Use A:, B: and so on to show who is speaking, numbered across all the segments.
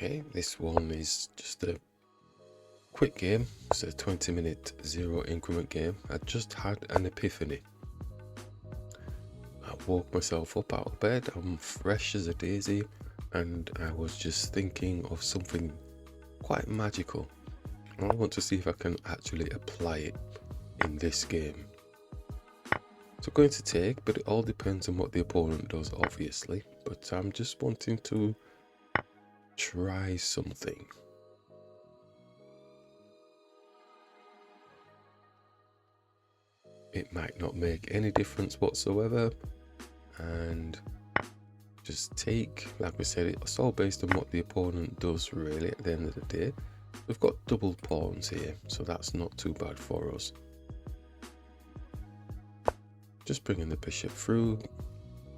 A: Okay, this one is just a quick game. It's a 20-minute zero increment game. I just had an epiphany. I woke myself up out of bed, I'm fresh as a daisy, and I was just thinking of something quite magical. I want to see if I can actually apply it in this game. So going to take, but it all depends on what the opponent does, obviously. But I'm just wanting to try something. It might not make any difference whatsoever, and just take, like we said, it's all based on what the opponent does really at the end of the day. We've got double pawns here, so that's not too bad for us. Just bringing the bishop through,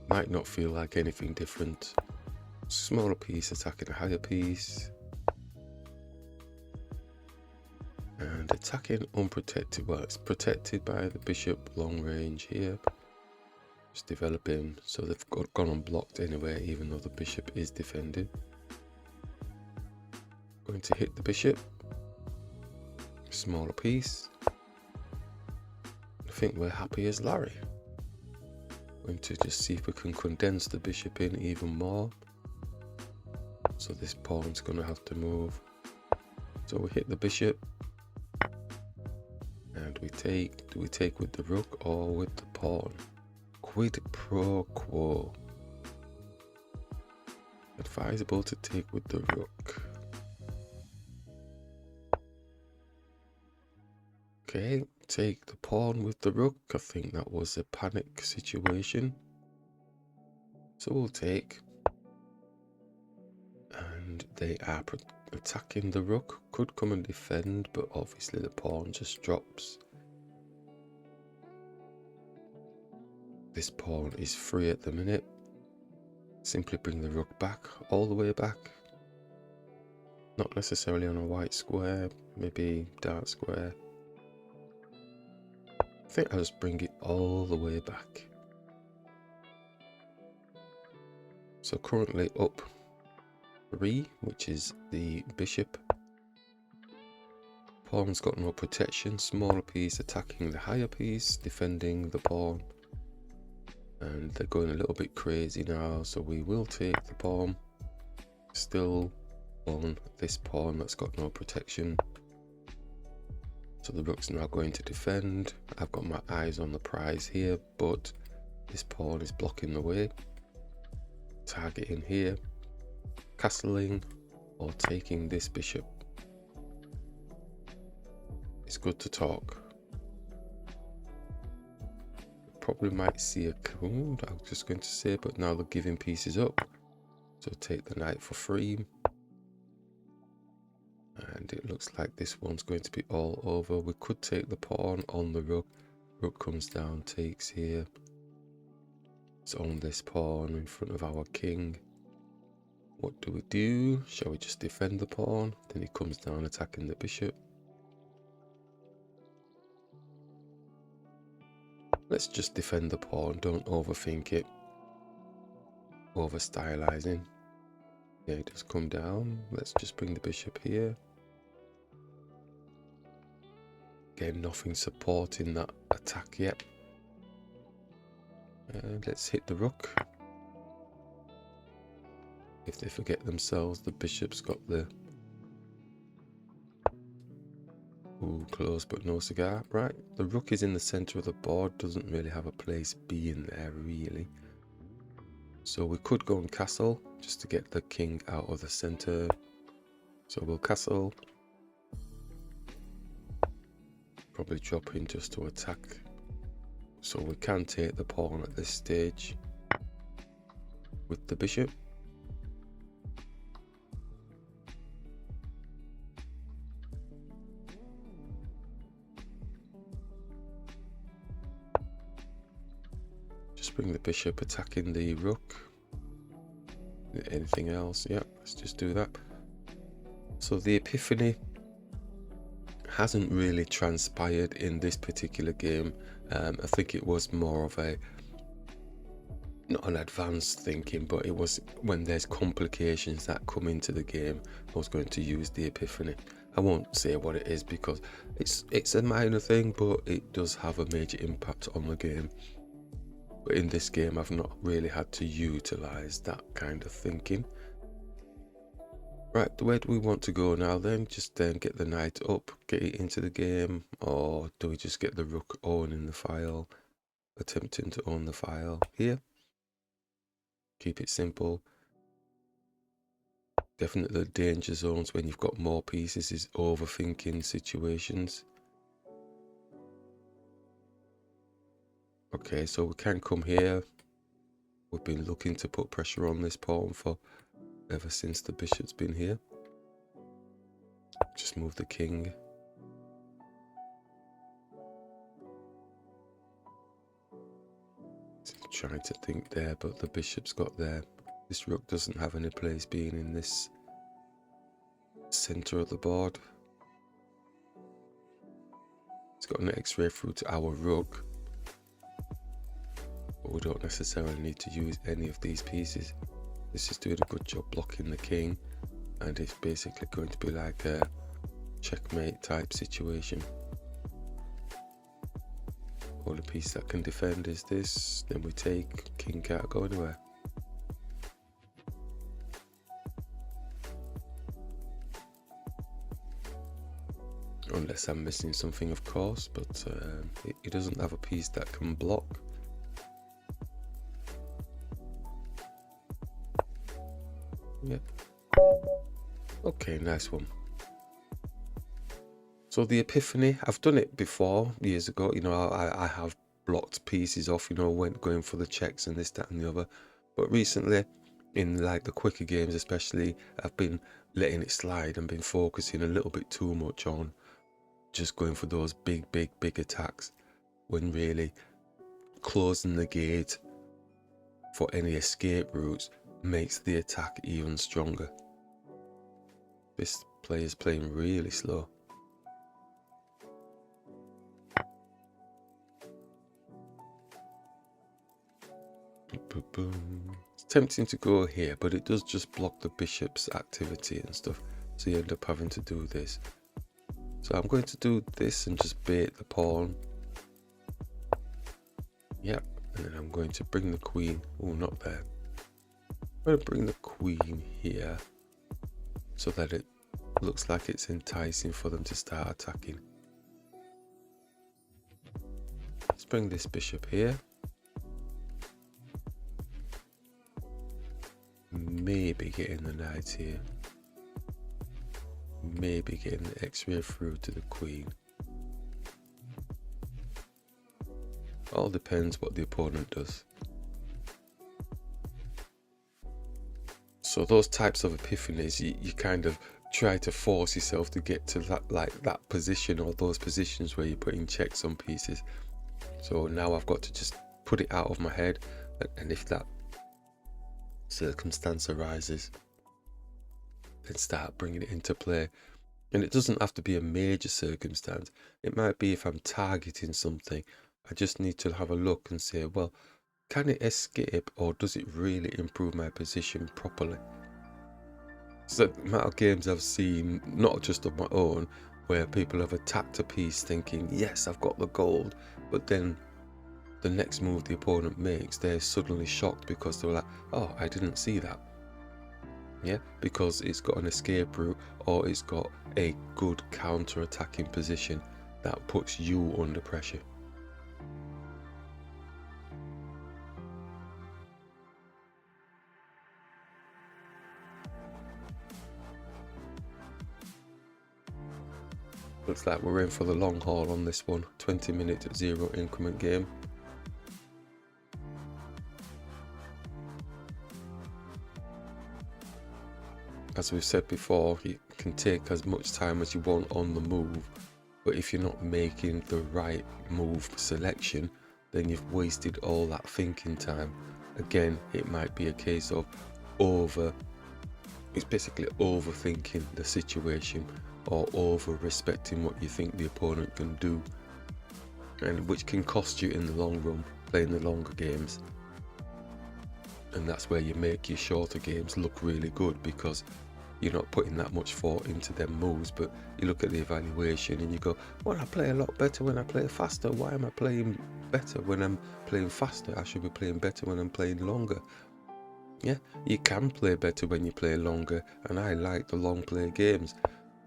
A: might not feel like anything different. Smaller piece attacking a higher piece. And attacking unprotected, well, it's protected by the bishop long range here. Just developing, so they've gone unblocked anyway, even though the bishop is defended. Going to hit the bishop. Smaller piece. I think we're happy as Larry. Going to just see if we can condense the bishop in even more. So this pawn's going to have to move. So we hit the bishop. And we take, do we take with the rook or with the pawn? Quid pro quo. Advisable to take with the rook. Okay, take the pawn with the rook. I think that was a panic situation. So we'll take. And they are attacking the rook. Could come and defend, but obviously the pawn just drops. This pawn is free at the minute. Simply bring the rook back, all the way back. Not necessarily on a white square, maybe dark square. I think I'll just bring it all the way back. So currently up 3, which is the bishop. Pawn's got no protection, smaller piece attacking the higher piece, defending the pawn. And they're going a little bit crazy now, so we will take the pawn. Still on this pawn that's got no protection. So the rook's now going to defend. I've got my eyes on the prize here, but this pawn is blocking the way. Targeting here. Castling or taking this bishop. It's good to talk. Probably might see a Karud, I was just going to say, but now they're giving pieces up. So take the knight for free. And it looks like this one's going to be all over. We could take the pawn on the rook. Rook comes down, takes here. It's on this pawn in front of our king. What do we do? Shall we just defend the pawn? Then he comes down attacking the bishop. Let's just defend the pawn, don't overthink it. Over stylizing. Yeah, it does come down. Let's just bring the bishop here. Again, nothing supporting that attack yet. And let's hit the rook. If they forget themselves, the bishop's got the... Ooh, close but no cigar. Right, the rook is in the center of the board, doesn't really have a place being there really. So we could go and castle just to get the king out of the center. So we'll castle. Probably drop in just to attack. So we can take the pawn at this stage with the bishop. Just bring the bishop attacking the rook. Anything else? Yeah, let's just do that. So the epiphany hasn't really transpired in this particular game. I think it was more of a not an advanced thinking, but it was when there's complications that come into the game, I was going to use the epiphany. I won't say what it is because it's a minor thing, but it does have a major impact on the game. But in this game, I've not really had to utilize that kind of thinking. Right, where do we want to go now then? Just then get the knight up, get it into the game, or do we just get the rook owning the file, attempting to own the file here? Keep it simple. Definitely the danger zones when you've got more pieces is overthinking situations. Okay, so we can come here. We've been looking to put pressure on this pawn for ever since the bishop's been here. Just move the king. Trying to think there, but the bishop's got there. This rook doesn't have any place being in this center of the board. It's got an x-ray through to our rook, but we don't necessarily need to use any of these pieces. This is doing a good job blocking the king, and it's basically going to be like a checkmate type situation. Only piece that can defend is this, then we take, king can't go anywhere. Unless I'm missing something, of course, but it doesn't have a piece that can block. Yep. Okay, nice one. So the epiphany, I've done it before, years ago. You know, I have blocked pieces off, you know, going for the checks and this, that and the other. But recently, in like the quicker games especially, I've been letting it slide and been focusing a little bit too much on just going for those big attacks, when really closing the gate for any escape routes makes the attack even stronger. This player's playing really slow. It's tempting to go here, but it does just block the bishop's activity and stuff, so you end up having to do this. So I'm going to do this and just bait the pawn. Yep, and then I'm going to bring the queen. Oh, not there. I'm going to bring the queen here so that it looks like it's enticing for them to start attacking. Let's bring this bishop here. Maybe getting the knight here. Maybe getting the x-ray through to the queen. All depends what the opponent does. So those types of epiphanies, you kind of try to force yourself to get to that position, or those positions where you're putting checks on pieces. So now I've got to just put it out of my head, and if that circumstance arises, then start bringing it into play. And it doesn't have to be a major circumstance. It might be if I'm targeting something, I just need to have a look and say, well, can it escape, or does it really improve my position properly? So the amount of games I've seen, not just of my own, where people have attacked a piece thinking, yes, I've got the gold, but then the next move the opponent makes, they're suddenly shocked because they're like, oh, I didn't see that. Yeah, because it's got an escape route, or it's got a good counter-attacking position that puts you under pressure. Looks like we're in for the long haul on this one. 20-minute 0 increment game. As we've said before, you can take as much time as you want on the move, but if you're not making the right move selection, then you've wasted all that thinking time. Again, it might be a case of it's basically overthinking the situation, or over respecting what you think the opponent can do, and which can cost you in the long run playing the longer games. And that's where you make your shorter games look really good, because you're not putting that much thought into them moves, but you look at the evaluation and you go, well, I play a lot better when I play faster. Why am I playing better when I'm playing faster? I should be playing better when I'm playing longer. Yeah, you can play better when you play longer, and I like the long play games.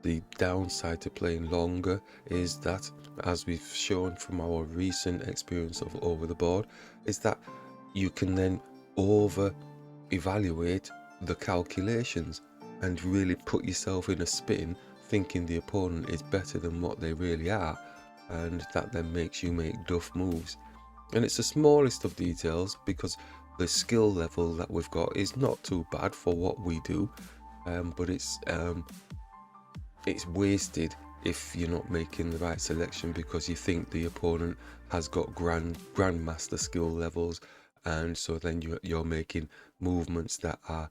A: The downside to playing longer is that, as we've shown from our recent experience of over the board, is that you can then over evaluate the calculations and really put yourself in a spin thinking the opponent is better than what they really are, and that then makes you make duff moves. And it's the smallest of details, because the skill level that we've got is not too bad for what we do, but it's wasted if you're not making the right selection, because you think the opponent has got grandmaster skill levels, and so then you're making movements that are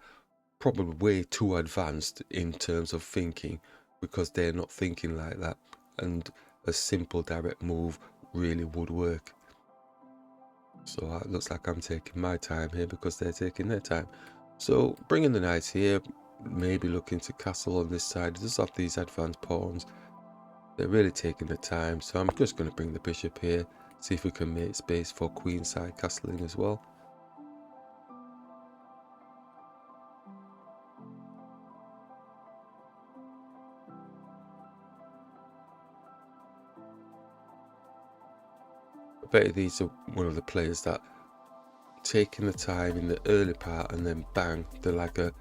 A: probably way too advanced in terms of thinking, because they're not thinking like that, and a simple direct move really would work. So it looks like I'm taking my time here because they're taking their time. So bringing the knights here, maybe looking to castle on this side. It does have these advanced pawns. They're really taking the time, so I'm just going to bring the bishop here, see if we can make space for queenside castling as well. I bet these are one of the players that taking the time in the early part and then bang, they're like a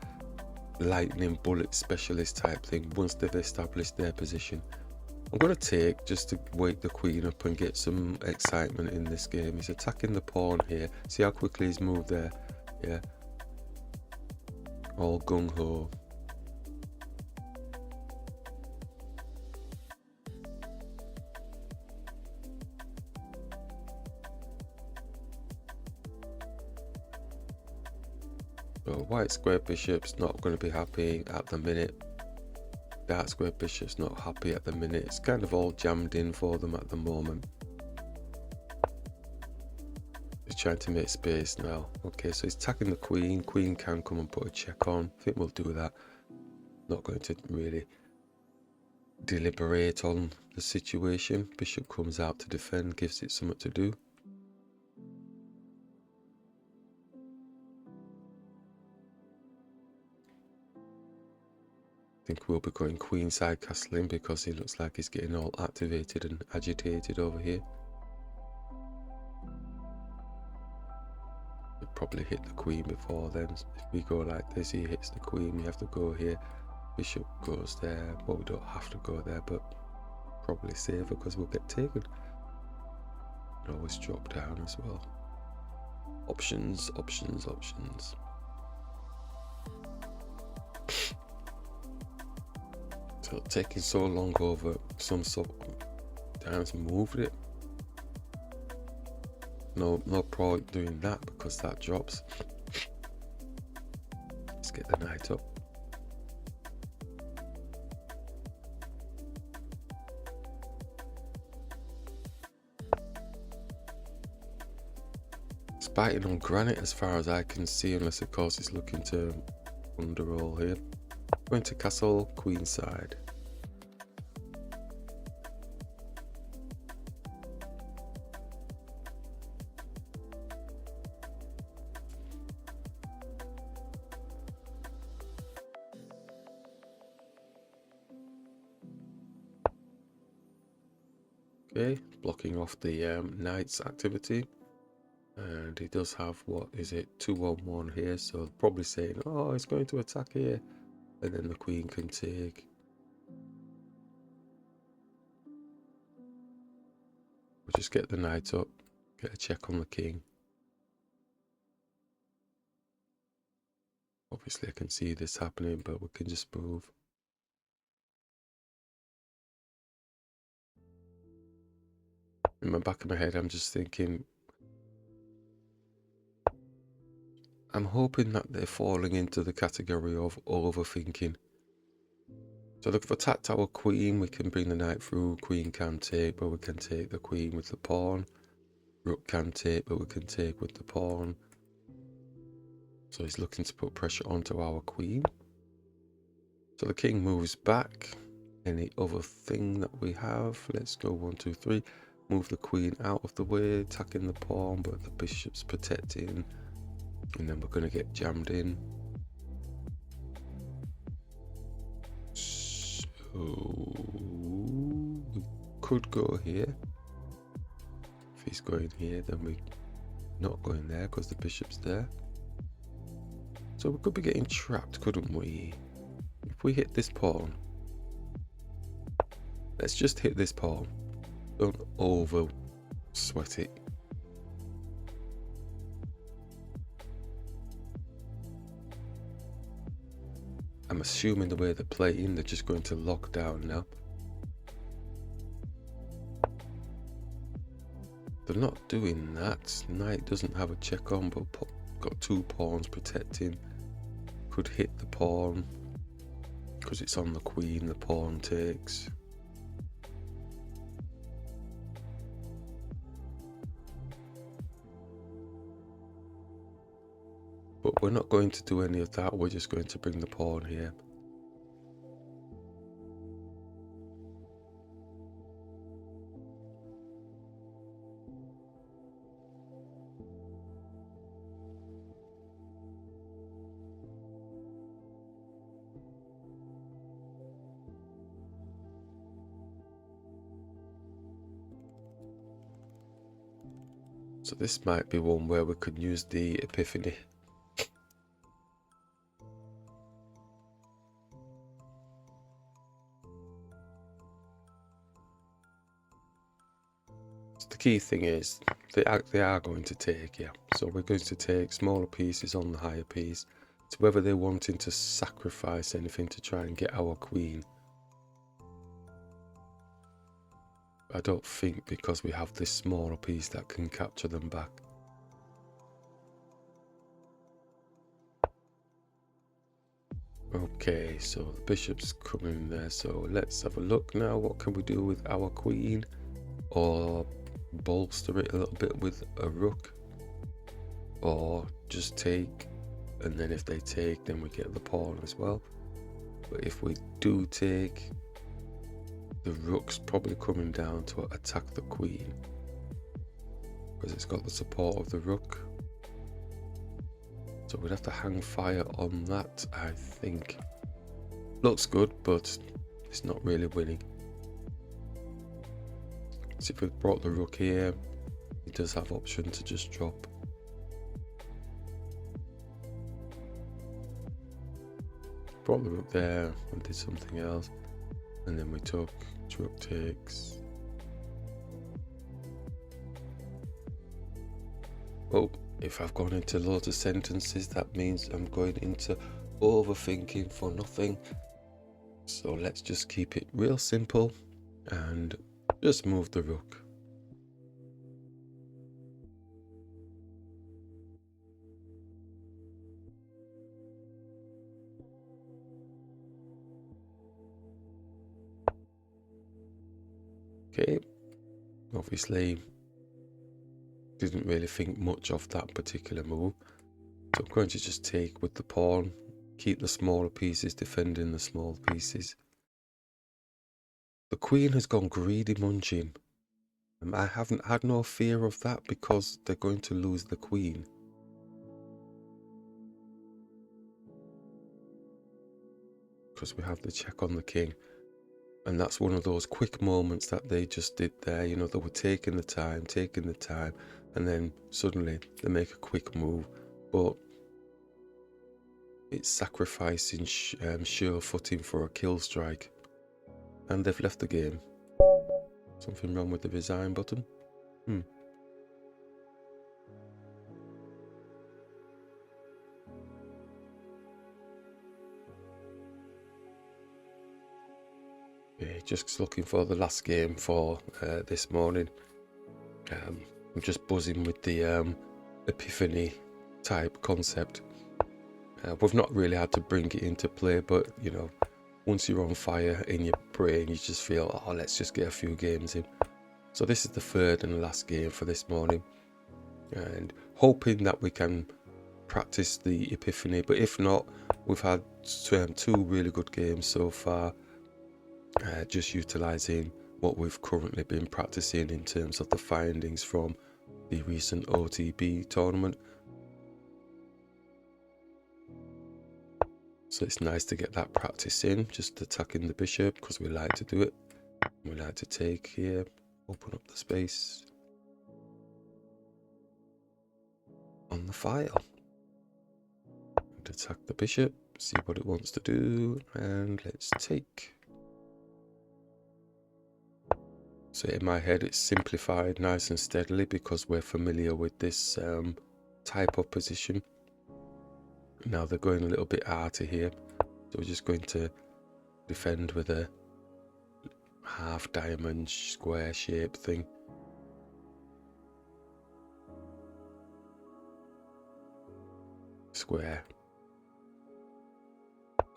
A: lightning bullet specialist type thing once they've established their position. I'm going to take, just to wake the queen up and get some excitement in this game. He's attacking the pawn here. See how quickly he's moved there? Yeah. All gung-ho. So white square bishop's not going to be happy at the minute. Dark square bishop's not happy at the minute. It's kind of all jammed in for them at the moment. He's trying to make space now. Okay, so he's attacking the queen. Queen can come and put a check on. I think we'll do that. Not going to really deliberate on the situation. Bishop comes out to defend, gives it something to do. I think we'll be going queenside castling because he looks like he's getting all activated and agitated over here. He'll probably hit the queen before then. If we go like this, he hits the queen, we have to go here. Bishop goes there. Well, we don't have to go there, but probably safer because we'll get taken. And always drop down as well. Options, options, options. So taking so long over some sort of times moved it. No point doing that because that drops. Let's get the knight up. It's biting on granite as far as I can see, unless of course it's looking to underroll here. Going to castle, queenside. Okay, blocking off the knight's activity. And he does have, what is it, 2-1-1 here, so probably saying, oh, he's going to attack here, and then the queen can take. We'll just get the knight up, get a check on the king. Obviously I can see this happening, but we can just move. In the back of my head, I'm just thinking, I'm hoping that they're falling into the category of overthinking. So look, if we attacked our queen, we can bring the knight through. Queen can take, but we can take the queen with the pawn. Rook can take, but we can take with the pawn. So he's looking to put pressure onto our queen. So the king moves back. Any other thing that we have? Let's go 1, 2, 3. Move the queen out of the way, attacking the pawn, but the bishop's protecting. And then we're going to get jammed in. So we could go here. If he's going here, then we're not going there because the bishop's there. So we could be getting trapped, couldn't we? If we hit this pawn, let's just hit this pawn. Don't over sweat it. I'm assuming the way they're playing, they're just going to lock down now. They're not doing that. Knight doesn't have a check on, but got 2 pawns protecting. Could hit the pawn because it's on the queen. The pawn takes. But we're not going to do any of that. We're just going to bring the pawn here. So this might be one where we could use the epiphany. So the key thing is they are going to take, yeah. So we're going to take smaller pieces on the higher piece. So whether they're wanting to sacrifice anything to try and get our queen, I don't think, because we have this smaller piece that can capture them back. Okay, so the bishop's coming there, so let's have a look now. What can we do with our queen? Or bolster it a little bit with a rook? Or just take, and then if they take, then we get the pawn as well. But if we do take, the rook's probably coming down to attack the queen because it's got the support of the rook. So we'd have to hang fire on that, I think. Looks good, but it's not really winning. So if we brought the rook here, he does have option to just drop. Brought the rook there and did something else. And then we took, rook takes. Oh, if I've gone into loads of sentences, that means I'm going into overthinking for nothing. So let's just keep it real simple and just move the rook. Okay, obviously didn't really think much of that particular move. So I'm going to just take with the pawn, keep the smaller pieces, defending the small pieces. The queen has gone greedy munching. And I haven't had no fear of that because they're going to lose the queen. Because we have the check on the king. And that's one of those quick moments that they just did there. You know, they were taking the time, and then suddenly they make a quick move. But it's sacrificing sure footing for a kill strike. And they've left the game. Something wrong with the resign button? Yeah, just looking for the last game for this morning. I'm just buzzing with the epiphany type concept. We've not really had to bring it into play, but you know, once you're on fire in your brain, you just feel, oh, let's just get a few games in. So this is the third and last game for this morning, and hoping that we can practice the Epiphany, but if not, we've had two really good games so far, just utilizing what we've currently been practicing in terms of the findings from the recent OTB tournament. So it's nice to get that practice in, just attacking the bishop, because we like to do it. We like to take here, open up the space on the file, and attack the bishop, see what it wants to do, and let's take. So in my head it's simplified nice and steadily because we're familiar with this type of position. Now they're going a little bit arty here, so we're just going to defend with a half diamond square shape thing. Square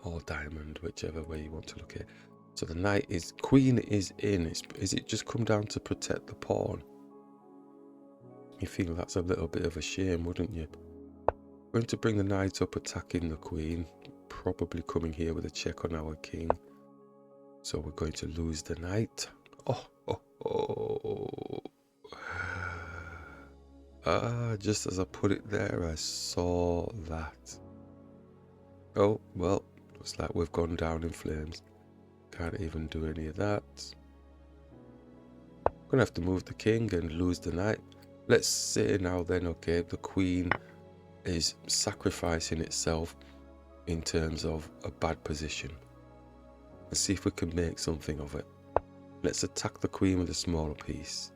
A: or diamond, whichever way you want to look at it. So the knight is, queen is in. Is it just come down to protect the pawn? You feel that's a little bit of a shame, wouldn't you? Going to bring the knight up, attacking the queen, probably coming here with a check on our king. So we're going to lose the knight. Just as I put it there, I saw that. Oh, well, looks like we've gone down in flames. Can't even do any of that. Gonna have to move the king and lose the knight. Let's say now then, okay, the queen is sacrificing itself in terms of a bad position. Let's see if we can make something of it. Let's attack the queen with a smaller piece.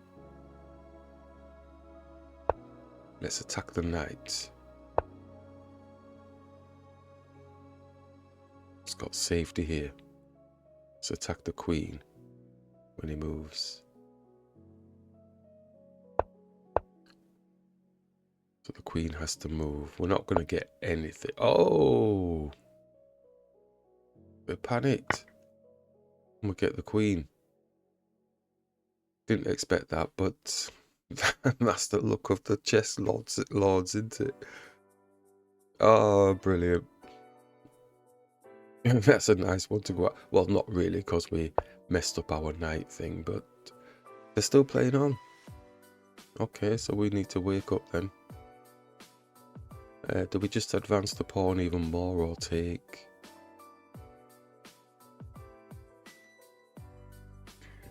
A: Let's attack the knight. It's got safety here. Let's attack the queen when he moves. So the queen has to move. We're not going to get anything. Oh! We're panicked. We'll get the queen. Didn't expect that, but that's the look of the chess lords, isn't it? Oh, brilliant. That's a nice one to go out. Well, not really, because we messed up our knight thing, but they're still playing on. Okay, so we need to wake up then. Do we just advance the pawn even more or take?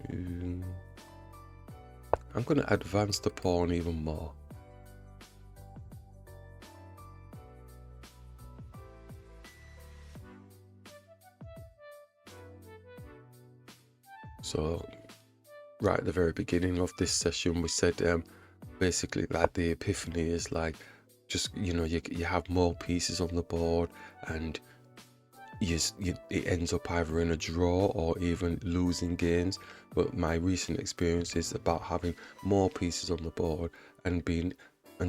A: I'm going to advance the pawn even more. So, right at the very beginning of this session, we said basically like the Epiphany is like, just, you know, you have more pieces on the board, and it ends up either in a draw or even losing games. But my recent experience is about having more pieces on the board and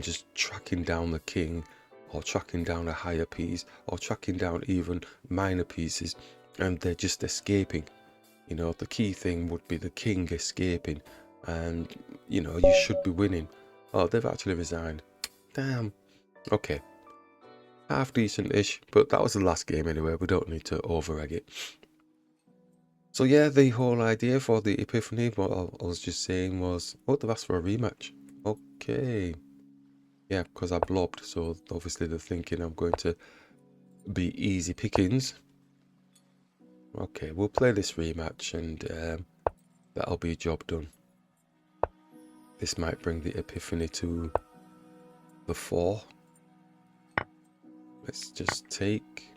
A: just tracking down the king, or tracking down a higher piece, or tracking down even minor pieces, and they're just escaping. You know, the key thing would be the king escaping, and you know, you should be winning. Oh, they've actually resigned. Damn. Okay. Half decent-ish, but that was the last game anyway. We don't need to over-egg it. So yeah, the whole idea for the Epiphany, what I was just saying was, oh, they've asked for a rematch. Okay. Yeah, because I blobbed, so obviously they're thinking I'm going to be easy pickings. Okay, we'll play this rematch, and that'll be a job done. This might bring the Epiphany to the fore. Let's just take.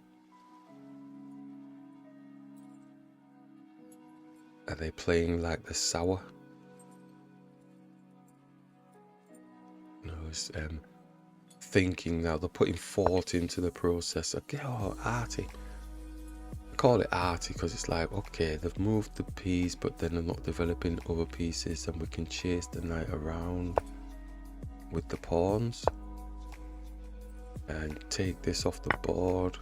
A: Are they playing like the sour? No, it's thinking now. They're putting thought into the process. Okay, oh, arty. I call it arty because it's like, okay, they've moved the piece, but then they're not developing other pieces, and we can chase the knight around with the pawns and take this off the board.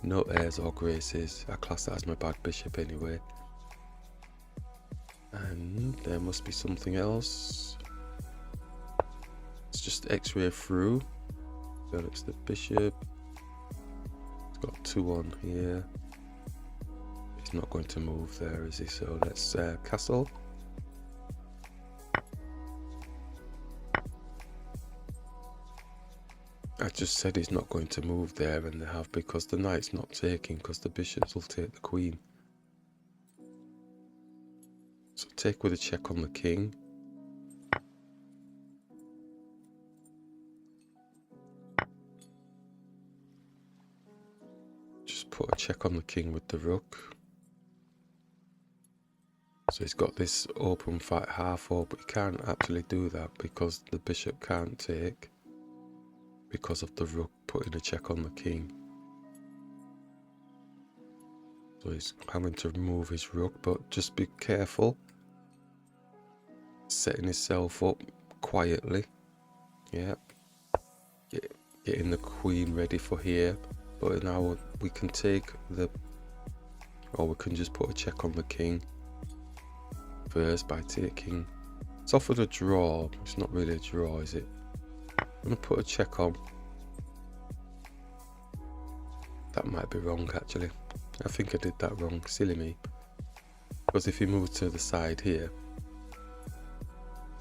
A: No airs or graces. I class that as my bad bishop anyway. And there must be something else. Let's just x-ray through develops the bishop. It's got 2 on here. He's not going to move there, is he? So let's castle. I just said he's not going to move there, and they have, because the knight's not taking, because the bishops will take the queen. So take with a check on the king. Just put a check on the king with the rook. So he's got this open fight half up, but he can't actually do that because the bishop can't take, because of the rook putting a check on the king. So he's having to remove his rook, but just be careful. Setting himself up quietly. Yeah. Getting the queen ready for here. But now we can take the... Or we can just put a check on the king first by taking... It's offered a draw. It's not really a draw, is it? I'm going to put a check on. That might be wrong, actually. I think I did that wrong. Silly me. Because if he moves to the side here,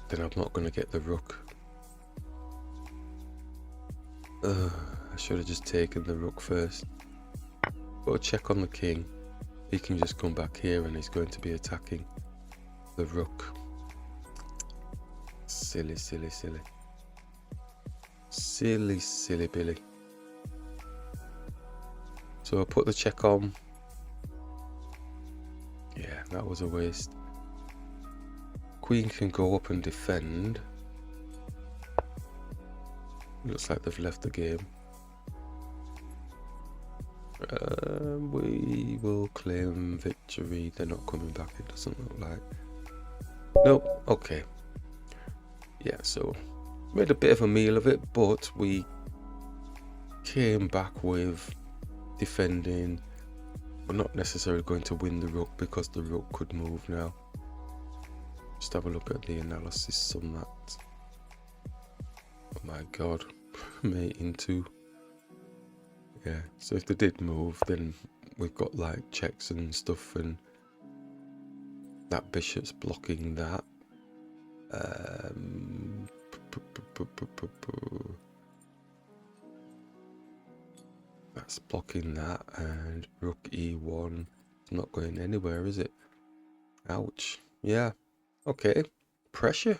A: then I'm not going to get the rook. I should have just taken the rook first. Put a check on the king. He can just come back here and he's going to be attacking the rook. Silly, silly, silly. Silly, silly Billy. So I put the check on. Yeah, that was a waste. Queen can go up and defend. Looks like they've left the game. We will claim victory. They're not coming back, it doesn't look like. Nope, okay. Yeah, so made a bit of a meal of it, but we came back with defending. We're not necessarily going to win the rook because the rook could move now. Just have a look at the analysis on that. Oh my god, mate into. Yeah, so if they did move, then we've got like checks and stuff, and that bishop's blocking that. That's blocking that, and rook e1. It's not going anywhere, is it? Ouch. Yeah. Okay. Pressure.